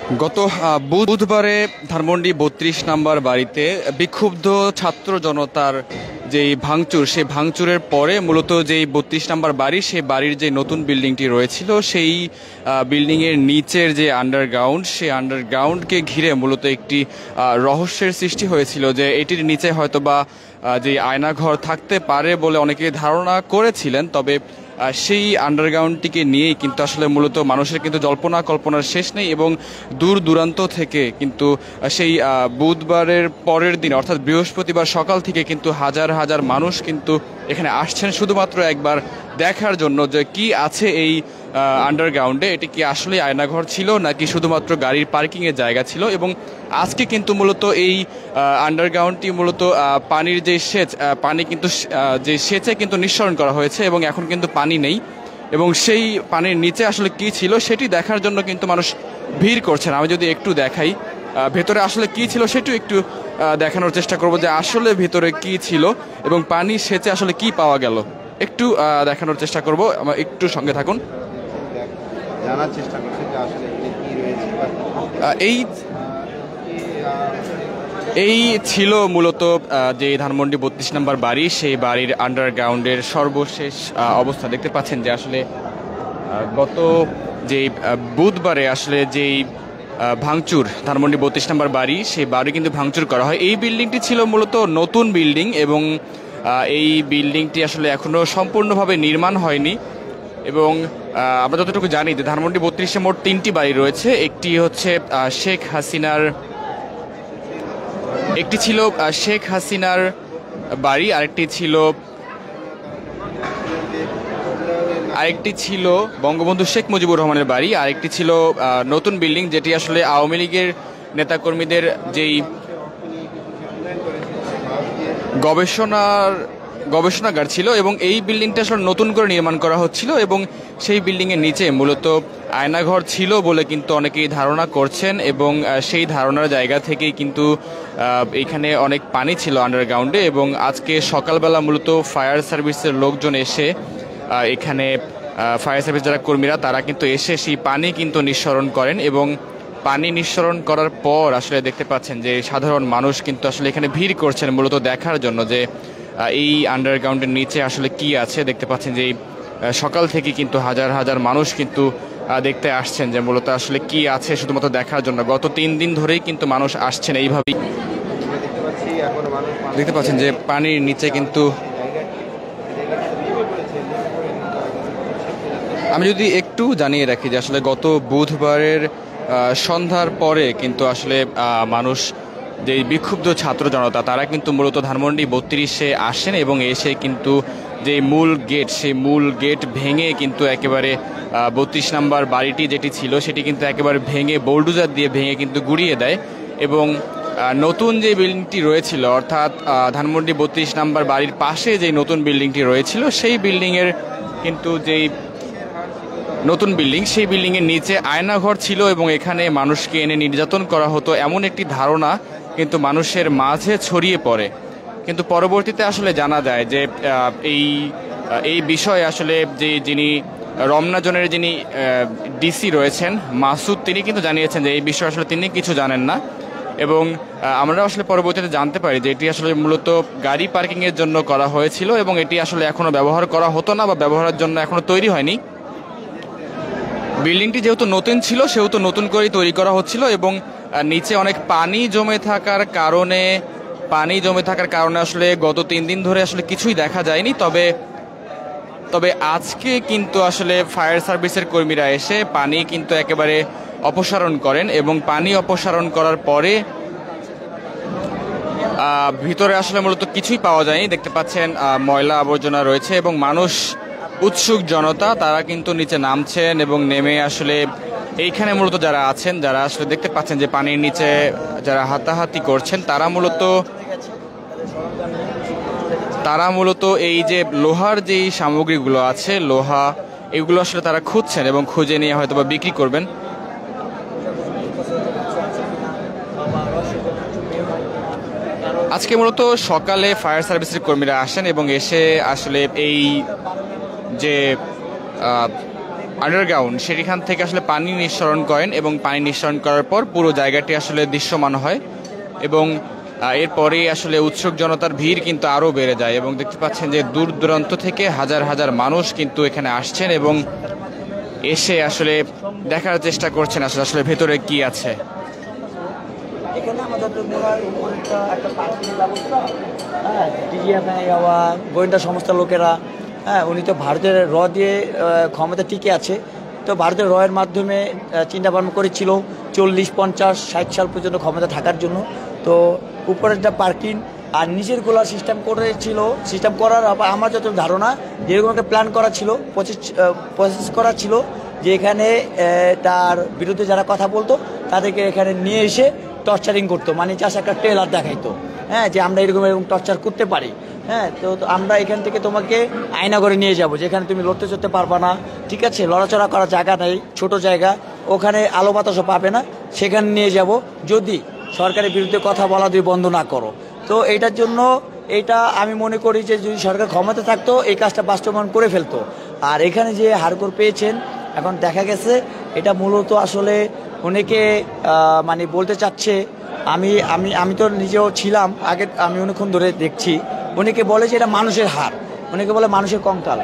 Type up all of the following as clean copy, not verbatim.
গত বুধবারে ধানমন্ডি ৩২ নম্বর বাড়িতে বিক্ষুব্ধ ছাত্র জনতার যেই ভাঙচুর, সেই ভাঙচুরের পরে মূলত যেই ৩২ নম্বর বাড়ি, সেই বাড়ির যে নতুন বিল্ডিংটি রয়েছিল, সেই বিল্ডিংয়ের নিচের যে আন্ডারগ্রাউন্ড, সেই আন্ডারগ্রাউন্ডকে ঘিরে মূলত একটি রহস্যের সৃষ্টি হয়েছিল যে এটির নিচে হয়তোবা যে আয়নাঘর থাকতে পারে বলে অনেকে ধারণা করেছিলেন। তবে সেই আন্ডারগ্রাউন্ডটিকে নিয়েই কিন্তু আসলে মূলত মানুষের কিন্তু জল্পনা কল্পনার শেষ নেই এবং দূর দূরান্ত থেকে কিন্তু সেই বুধবারের পরের দিন অর্থাৎ বৃহস্পতিবার সকাল থেকে কিন্তু হাজার হাজার মানুষ কিন্তু এখানে আসছেন শুধুমাত্র একবার দেখার জন্য যে কি আছে এই আন্ডারগ্রাউন্ডে, এটি কি আসলে আয়নাঘর ছিল নাকি শুধুমাত্র গাড়ির পার্কিংয়ের জায়গা ছিল। এবং আজকে কিন্তু মূলত এই আন্ডারগ্রাউন্ডটি মূলত পানির যে সেচ, পানি কিন্তু যে সেচে কিন্তু নিঃসরণ করা হয়েছে এবং এখন কিন্তু পানি নেই এবং সেই পানির নিচে আসলে কি ছিল সেটি দেখার জন্য কিন্তু মানুষ ভিড় করছেন। আমি যদি একটু দেখাই ভেতরে আসলে কি ছিল সেটি একটু দেখানোর চেষ্টা করব যে আসলে ভেতরে কি ছিল এবং পানি সেচে আসলে কি পাওয়া গেল, একটু দেখানোর চেষ্টা করব। আমার একটু সঙ্গে থাকুন, জানার চেষ্টা করছি যে আসলে কি রয়েছে। এই এই ছিল মূলত যে ধানমন্ডি ৩২ নম্বর বাড়ি, সেই বাড়ির আন্ডারগ্রাউন্ডের সর্বশেষ অবস্থা। দেখতে পাচ্ছেন যে আসলে গত যে বুধবারে আসলে যেই ভাঙচুর ধানমন্ডি ৩২ নম্বর বাড়ি, সেই বাড়ি কিন্তু ভাঙচুর করা হয়। এই বিল্ডিংটি ছিল মূলত নতুন বিল্ডিং এবং এই বিল্ডিংটি আসলে এখনও সম্পূর্ণভাবে নির্মাণ হয়নি এবং আমরা যতটুকু জানি যে ধানমন্ডি ৩২-এ মোট ৩টি বাড়ি রয়েছে। একটি হচ্ছে শেখ হাসিনার, একটি ছিল শেখ হাসিনার বাড়ি, আরেকটি ছিল বঙ্গবন্ধু শেখ মুজিবুর রহমানের বাড়ি, আরেকটি ছিল নতুন বিল্ডিং যেটি আসলে আওয়ামী লীগের নেতাকর্মীদের যেই গবেষণাগার ছিল এবং এই বিল্ডিংটা আসলে নতুন করে নির্মাণ করা হচ্ছিল এবং সেই বিল্ডিংয়ের নিচে মূলত আয়নাঘর ছিল বলে কিন্তু অনেকেই ধারণা করছেন এবং সেই ধারণার জায়গা থেকেই কিন্তু এখানে অনেক পানি ছিল আন্ডারগ্রাউন্ডে এবং আজকে সকালবেলা মূলত ফায়ার সার্ভিসের লোকজন এসে এখানে ফায়ার সার্ভিস যারা কর্মীরা তারা কিন্তু এসে সেই পানি কিন্তু নিঃসরণ করেন এবং পানি নিঃসরণ করার পর আসলে দেখতে পাচ্ছেন যে সাধারণ মানুষ কিন্তু আসলে এখানে ভিড় করছেন মূলত দেখার জন্য যে এই আন্ডারগ্রাউন্ডের নিচে আসলে কি আছে। দেখতে পাচ্ছেন যে সকাল থেকে কিন্তু হাজার হাজার মানুষ কিন্তু দেখতে আসছেন যে মূলত আসলে কি আছে শুধুমাত্র দেখার জন্য। গত 3 দিন ধরেই কিন্তু মানুষ আসছেন এইভাবেই। দেখতে পাচ্ছেন যে পানির নিচে কিন্তু, আমি যদি একটু জানিয়ে রাখি যে আসলে গত বুধবারের সন্ধ্যার পরে কিন্তু আসলে মানুষ যে বিক্ষুব্ধ ছাত্র জনতা তারা কিন্তু মূলত ধানমন্ডি ৩২-এ আসেন এবং এসে কিন্তু যে মূল গেট, সেই মূল গেট ভেঙে কিন্তু একেবারে ৩২ নম্বর বাড়িটি যেটি ছিল সেটি কিন্তু একেবারে ভেঙে বোল্ডোজার দিয়ে ভেঙে কিন্তু গুড়িয়ে দেয় এবং নতুন যে বিল্ডিংটি রয়েছিল অর্থাৎ ধানমন্ডি ৩২ নম্বর বাড়ির পাশে যে নতুন বিল্ডিংটি রয়েছিল সেই বিল্ডিংয়ের কিন্তু যেই নতুন বিল্ডিং, সেই বিল্ডিংয়ের নিচে আয়নাঘর ছিল এবং এখানে মানুষকে এনে নির্যাতন করা হতো এমন একটি ধারণা কিন্তু মানুষের মাঝে ছড়িয়ে পড়ে। কিন্তু পরবর্তীতে আসলে জানা যায় যে এই বিষয়ে আসলে যিনি রমনা জোনের যিনি ডিসি রয়েছেন মাসুদ, তিনি কিন্তু জানিয়েছেন যে এই বিষয়ে আসলে তিনি কিছু জানেন না এবং আমরা আসলে পরবর্তীতে জানতে পারি যে এটি আসলে মূলত গাড়ি পার্কিংয়ের জন্য করা হয়েছিল এবং এটি আসলে এখনও ব্যবহার করা হতো না বা ব্যবহারের জন্য এখনও তৈরি হয়নি। বিল্ডিংটি যেহেতু নতুন ছিল সেহেতু নতুন করেই তৈরি করা হচ্ছিল এবং নিচে অনেক পানি জমে থাকার কারণে আসলে গত 3 দিন ধরে আসলে কিছুই দেখা যায়নি। তবে আজকে কিন্তু আসলে ফায়ার সার্ভিসের কর্মীরা এসে পানি কিন্তু একেবারে অপসারণ করেন এবং পানি অপসারণ করার পরে ভিতরে আসলে মূলত কিছুই পাওয়া যায়নি। দেখতে পাচ্ছেন ময়লা আবর্জনা রয়েছে এবং মানুষ, উৎসুক জনতা তারা কিন্তু নিচে নামছেন এবং নেমে আসলে এইখানে মূলত যারা আছেন, যারা আসলে দেখতে পাচ্ছেন যে পানির নিচে যারা হাতাহাতি করছেন তারা মূলত এই যে লোহার যেই সামগ্রীগুলো আছে, লোহা, এগুলো আসলে তারা খুঁজছেন এবং খুঁজে নিয়ে হয়তো বা বিক্রি করবেন। আজকে মূলত সকালে ফায়ার সার্ভিসের কর্মীরা আসেন এবং এসে আসলে এই যে আন্ডারগ্রাউন্ড সেখান থেকে আসলে পানি নিঃসরণ করেন এবং পানি নিঃসরণ করার পর পুরো জায়গাটি আসলে দৃশ্যমান হয় এবং এরপরেই আসলে উৎসুক জনতার ভিড় কিন্তু আরও বেড়ে যায় এবং দেখতে পাচ্ছেন যে দূর দূরান্ত থেকে হাজার হাজার মানুষ কিন্তু এখানে আসছেন এবং এসে আসলে দেখার চেষ্টা করছেন আসলে আসলে ভেতরে কি আছে। এখানে আমাদের একটা পার্কিং ব্যবস্থা, হ্যাঁ, ডিজিএফআই গোয়েন্দা সংস্থার লোকেরা, হ্যাঁ, উনি তো ভারতের দিয়ে ক্ষমতা টিকে আছে, তো ভারতের এর মাধ্যমে চিন্তা ভাবনা করেছিল 40, 50, 60 সাল পর্যন্ত ক্ষমতা থাকার জন্য। তো উপরেরটা পার্কিং আর নিচের গোলা সিস্টেম করার আমার যত ধারণা যেরকম একটা প্ল্যান করা ছিল, প্রসেস করা ছিল যে এখানে তার বিরুদ্ধে যারা কথা বলতো তাদেরকে এখানে নিয়ে এসে টর্চারিং করতো, মানে জাস্ট একটা ট্রেলার দেখাইতো, হ্যাঁ, যে আমরা এরকম টর্চার করতে পারি, হ্যাঁ, তো আমরা এখান থেকে তোমাকে আয়নাঘরে নিয়ে যাব, যেখানে তুমি লড়তে চড়তে পারবা না, ঠিক আছে, লড়াচড়া করার জায়গা নেই, ছোট জায়গা, ওখানে আলো বাতাসও পাবে না, সেখানে নিয়ে যাব যদি সরকারের বিরুদ্ধে কথা বলা তুমি বন্ধ না করো। তো এইটার জন্য এটা আমি মনে করি যে যদি সরকার ক্ষমতা থাকতো এই কাজটা বাস্তবায়ন করে ফেলতো। আর এখানে যে হাড়গোড় পেয়েছেন এখন দেখা গেছে এটা মূলত আসলে অনেকে মানে বলতে চাচ্ছে, আমি আমি আমি তো নিজেও ছিলাম আগে, আমি অনেকক্ষণ ধরে দেখছি, অনেকে বলে যে এটা মানুষের হাড়, অনেকে বলে মানুষের কঙ্কাল,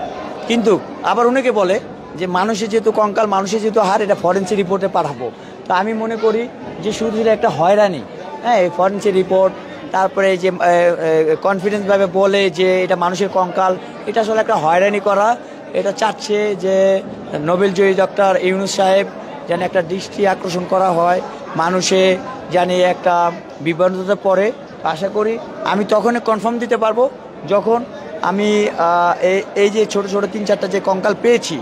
কিন্তু আবার অনেকে বলে যে মানুষের যেহেতু কঙ্কাল, মানুষের যেহেতু হাড়, এটা ফরেন্সিক রিপোর্টে পাঠাবো। তো আমি মনে করি যে শুধু একটা হয়রানি, হ্যাঁ, এই ফরেন্সিক রিপোর্ট, তারপরে যে কনফিডেন্সভাবে বলে যে এটা মানুষের কঙ্কাল, এটা আসলে একটা হয়রানি করা। এটা চাচ্ছে যে নোবেলজয়ী ডক্টর ইউনূস সাহেব যেন একটা দৃষ্টি আকর্ষণ করা হয়, মানুষে জানি একটা বিভ্রান্ততা পড়ে। আশা করি আমি তখনই কনফার্ম দিতে পারবো যখন আমি এই যে ছোট ছোট 3-4টা যে কঙ্কাল পেয়েছি।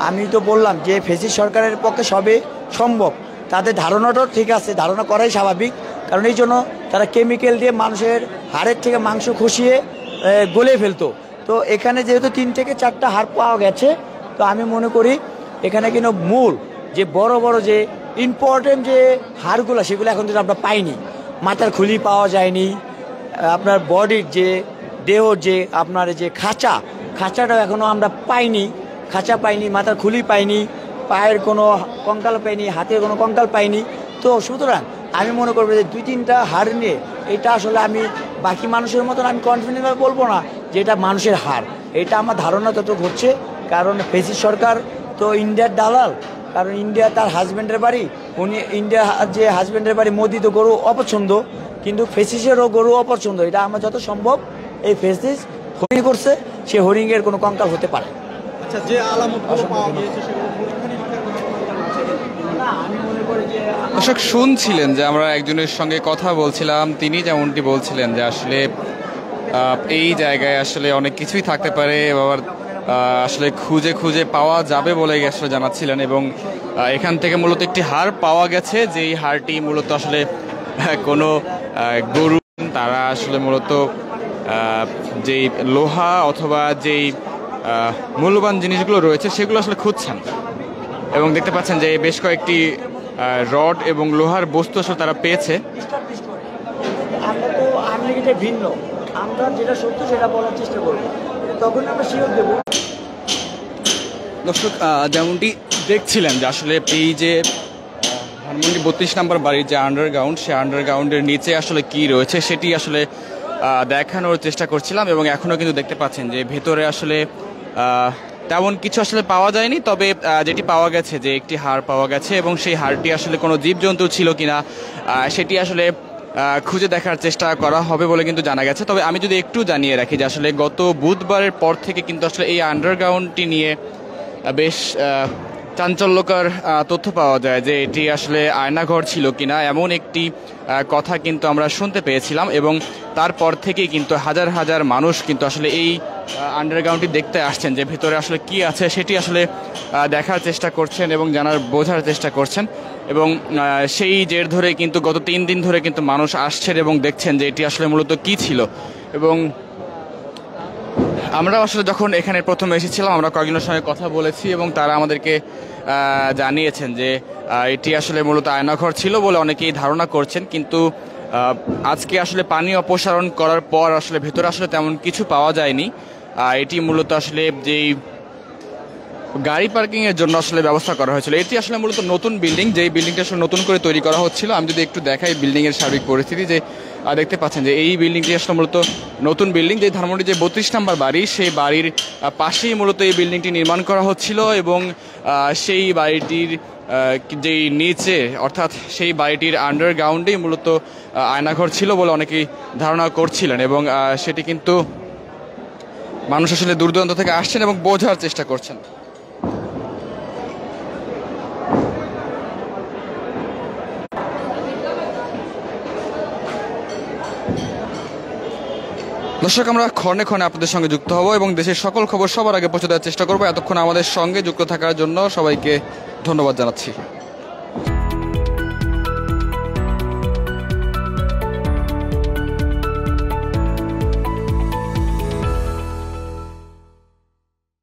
আমি তো বললাম যে ফেসিস্ট সরকারের পক্ষে সবে সম্ভব, তাদের ধারণাটাও ঠিক আছে, ধারণা করাই স্বাভাবিক, কারণ এই জন্য তারা কেমিক্যাল দিয়ে মানুষের হাড়ের থেকে মাংস খসিয়ে গলে ফেলতো। তো এখানে যেহেতু 3 থেকে 4টা হাড় পাওয়া গেছে, তো আমি মনে করি এখানে কিন্তু মূল যে বড় বড় যে ইম্পর্টেন্ট যে হাড়গুলো সেগুলো এখন কিন্তু আমরা পাইনি। মাথার খুলি পাওয়া যায়নি, আপনার বডির যে দেহ যে আপনার যে খাঁচাটাও এখনও আমরা পাইনি, খাঁচা পাইনি, মাথার খুলি পাইনি, পায়ের কোনো কঙ্কাল পাইনি, হাতের কোনো কঙ্কাল পাইনি। তো সুতরাং আমি মনে করবো যে 2-3টা হাড় নিয়ে এটা আসলে আমি বাকি মানুষের মতন আমি কনফিডেন্টভাবে বলবো না যে এটা মানুষের হাড়, এটা আমার ধারণা তত ঘটছে। কারণ ফেসিস্ট সরকার তো ইন্ডিয়ার দালাল, কারণ ইন্ডিয়া তার হাজব্যান্ডের বাড়ি, উনি ইন্ডিয়া যে হাজব্যান্ডের বাড়ি মোদি তো গরু অপছন্দ, কিন্তু ফেসিসেরও গরু অপছন্দ। এটা আমার যত সম্ভব এই ফেসিস হরিণ করছে, সে হরিণের কোনো কঙ্কাল হতে পারে। আচ্ছা, যে আলামতগুলো পাওয়া গিয়েছে সেগুলো দর্শক শুনছিলেন যে আমরা একজনের সঙ্গে কথা বলছিলাম, তিনি যেমনটি বলছিলেন যে আসলে এই জায়গায় আসলে অনেক কিছুই থাকতে পারে, আবার আসলে খুঁজে খুঁজে পাওয়া যাবে বলে আসলে জানাচ্ছিলেন। এবং এখান থেকে মূলত একটি হাড় পাওয়া গেছে, যেই হাড়টি মূলত আসলে কোনো গরু, তারা আসলে মূলত যেই লোহা অথবা যেই মূল্যবান জিনিসগুলো রয়েছে সেগুলো আসলে খুঁজছেন এবং দেখতে পাচ্ছেন যে বেশ কয়েকটি রড এবং লোহার বস্তু আসলে তারা পেয়েছে। আমরা তো আমেরিকাতে ভিন্ন, আমরা যেটা সত্য সেটা বলার চেষ্টা করবো, তখন আমরা শিওর দেবো। দর্শক যেমনটি দেখছিলেন যে আসলে এই যে ধানমন্ডি 32 নম্বর বাড়ির যে আন্ডারগ্রাউন্ড, সেই আন্ডারগ্রাউন্ডের নিচে আসলে কি রয়েছে সেটি আসলে দেখানোর চেষ্টা করছিলাম। এবং এখনও কিন্তু দেখতে পাচ্ছেন যে ভেতরে আসলে তেমন কিছু আসলে পাওয়া যায়নি, তবে যেটি পাওয়া গেছে যে একটি হাড় পাওয়া গেছে এবং সেই হাড়টি আসলে কোনো জীবজন্তু ছিল কিনা সেটি আসলে খুঁজে দেখার চেষ্টা করা হবে বলে কিন্তু জানা গেছে। তবে আমি যদি একটু জানিয়ে রাখি যে আসলে গত বুধবারের পর থেকে কিন্তু আসলে এই আন্ডারগ্রাউন্ডটি নিয়ে বেশ চাঞ্চল্যকর তথ্য পাওয়া যায় যে এটি আসলে আয়নাঘর ছিল কিনা, এমন একটি কথা কিন্তু আমরা শুনতে পেয়েছিলাম। এবং তারপর থেকেই কিন্তু হাজার হাজার মানুষ কিন্তু আসলে এই আন্ডারগ্রাউন্ডটি দেখতে আসছেন, যে ভেতরে আসলে কি আছে সেটি আসলে দেখার চেষ্টা করছেন এবং বোঝার চেষ্টা করছেন। এবং সেই জের ধরে কিন্তু গত 3 দিন ধরে কিন্তু মানুষ আসছেন এবং দেখছেন যে এটি আসলে মূলত কি ছিল। এবং আমরা আসলে যখন এখানে প্রথমে এসেছিলাম আমরা কয়েকজনের সঙ্গে কথা বলেছি এবং তারা আমাদেরকে জানিয়েছেন যে এটি আসলে মূলত আয়নাঘর ছিল বলে অনেকেই ধারণা করছেন, কিন্তু আজকে আসলে পানি অপসারণ করার পর আসলে ভেতরে আসলে তেমন কিছু পাওয়া যায়নি। এটি মূলত আসলে যেই গাড়ি পার্কিং এর জন্য আসলে ব্যবস্থা করা হয়েছিল। এটি আসলে মূলত নতুন বিল্ডিং, যেই বিল্ডিংটা আসলে নতুন করে তৈরি করা হচ্ছিল। আমি যদি একটু দেখাই বিল্ডিং এর সার্বিক পরিস্থিতি, যে দেখতে পাচ্ছেন যে এই বিল্ডিংটি আসলে মূলত নতুন বিল্ডিং, যে ধানমন্ডি যে 32 নম্বর বাড়ি সেই বাড়ির পাশেই মূলত এই বিল্ডিংটি নির্মাণ করা হচ্ছিল এবং সেই বাড়িটির যেই নিচে অর্থাৎ সেই বাড়িটির আন্ডারগ্রাউন্ডেই মূলত আয়নাঘর ছিল বলে অনেকেই ধারণা করছিলেন এবং সেটি কিন্তু মানুষ আসলে দূর দূরান্ত থেকে আসছেন এবং বোঝার চেষ্টা করছেন। দর্শক, আমরা ক্ষণে ক্ষণে আপনাদের সঙ্গে যুক্ত হব এবং দেশের সকল খবর সবার আগে পৌঁছে দেওয়ার চেষ্টা করবো। এতক্ষণ আমাদের সঙ্গে যুক্ত থাকার জন্য সবাইকে ধন্যবাদ জানাচ্ছি।